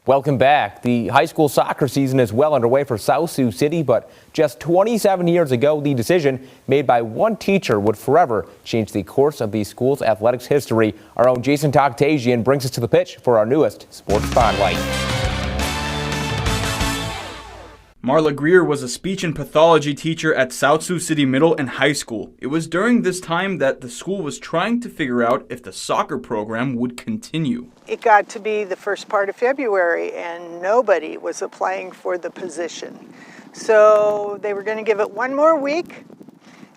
Welcome back. The high school soccer season is well underway for South Sioux City, but just 27 years ago, the decision made by one teacher would forever change the course of the school's athletics history. Our own Jason Toktajian brings us to the pitch for our newest Sports Spotlight. Marla Greer was a speech and pathology teacher at South Sioux City Middle and High School. It was during this time that the school was trying to figure out if the soccer program would continue. It got to be the first part of February and nobody was applying for the position. So they were going to give it one more week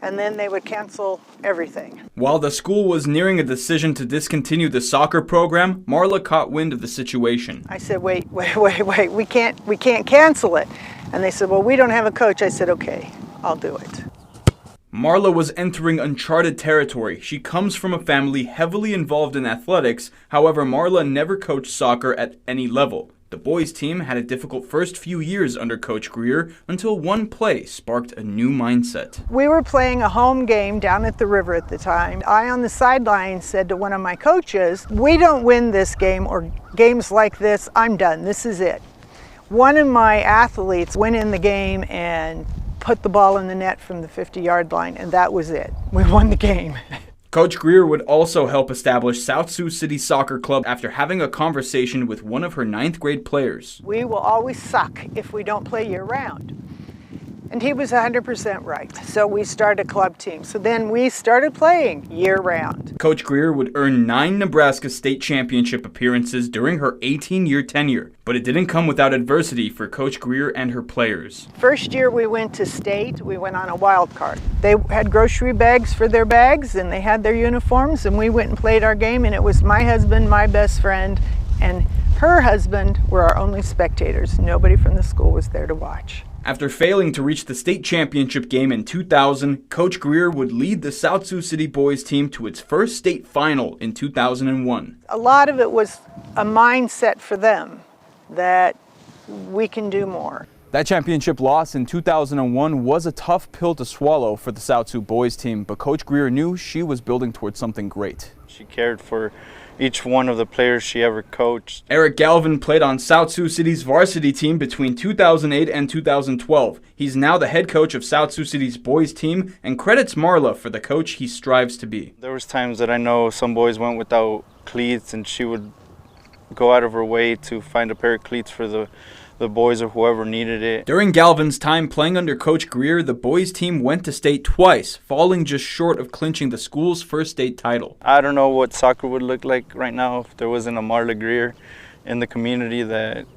and then they would cancel everything. While the school was nearing a decision to discontinue the soccer program, Marla caught wind of the situation. I said, wait, we can't cancel it. And they said, well, we don't have a coach. I said, okay, I'll do it. Marla was entering uncharted territory. She comes from a family heavily involved in athletics. However, Marla never coached soccer at any level. The boys' team had a difficult first few years under Coach Greer until one play sparked a new mindset. We were playing a home game down at the river at the time. I on the sideline said to one of my coaches, we don't win this game or games like this, I'm done, this is it. One of my athletes went in the game and put the ball in the net from the 50-yard line, and that was it. We won the game. Coach Greer would also help establish South Sioux City Soccer Club after having a conversation with one of her 9th grade players. We will always suck if we don't play year-round. And he was 100% right. So we started a club team. So then we started playing year-round. Coach Greer would earn 9 Nebraska state championship appearances during her 18-year tenure. But it didn't come without adversity for Coach Greer and her players. First year we went to state, we went on a wild card. They had grocery bags for their bags and they had their uniforms and we went and played our game, and it was my husband, my best friend, and her husband were our only spectators. Nobody from the school was there to watch. After failing to reach the state championship game in 2000, Coach Greer would lead the South Sioux City boys team to its first state final in 2001. A lot of it was a mindset for them that we can do more. That championship loss in 2001 was a tough pill to swallow for the South Sioux boys team, but Coach Greer knew she was building towards something great. She cared for each one of the players she ever coached. Eric Galvin played on South Sioux City's varsity team between 2008 and 2012. He's now the head coach of South Sioux City's boys team and credits Marla for the coach he strives to be. There was times that I know some boys went without cleats and she would go out of her way to find a pair of cleats for the boys or whoever needed it. During Galvin's time playing under Coach Greer, the boys team went to state twice, falling just short of clinching the school's first state title. I don't know what soccer would look like right now if there wasn't a Marla Greer in the community that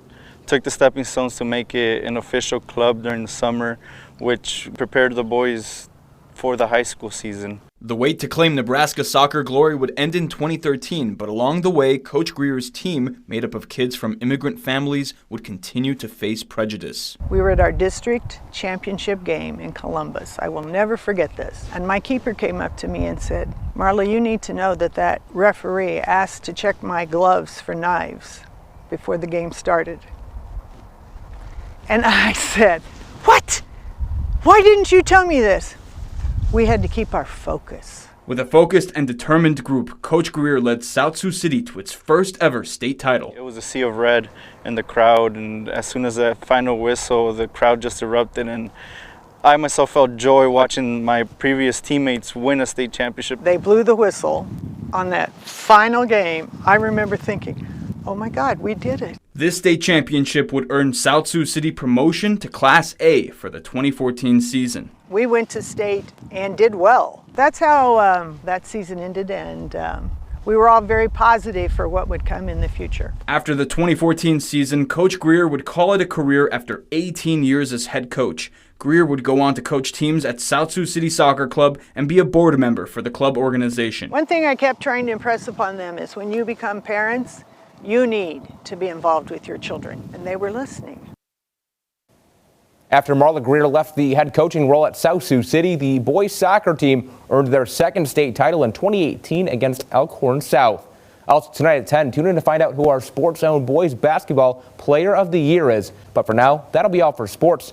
took the stepping stones to make it an official club during the summer, which prepared the boys for the high school season. The wait to claim Nebraska soccer glory would end in 2013, but along the way, Coach Greer's team, made up of kids from immigrant families, would continue to face prejudice. We were at our district championship game in Columbus. I will never forget this. And my keeper came up to me and said, Marla, you need to know that referee asked to check my gloves for knives before the game started. And I said, what? Why didn't you tell me this? We had to keep our focus. With a focused and determined group, Coach Greer led South Sioux City to its first ever state title. It was a sea of red in the crowd, and as soon as that final whistle, the crowd just erupted, and I myself felt joy watching my previous teammates win a state championship. They blew the whistle on that final game. I remember thinking, oh my God, we did it. This state championship would earn South Sioux City promotion to Class A for the 2014 season. We went to state and did well. That's how that season ended, and we were all very positive for what would come in the future. After the 2014 season, Coach Greer would call it a career after 18 years as head coach. Greer would go on to coach teams at South Sioux City Soccer Club and be a board member for the club organization. One thing I kept trying to impress upon them is when you become parents, you need to be involved with your children, and they were listening. After Marla Greer left the head coaching role at South Sioux City, the boys soccer team earned their second state title in 2018 against Elkhorn South. Also tonight at 10, tune in to find out who our Sports Zone Boys Basketball Player of the Year is. But for now, that'll be all for sports.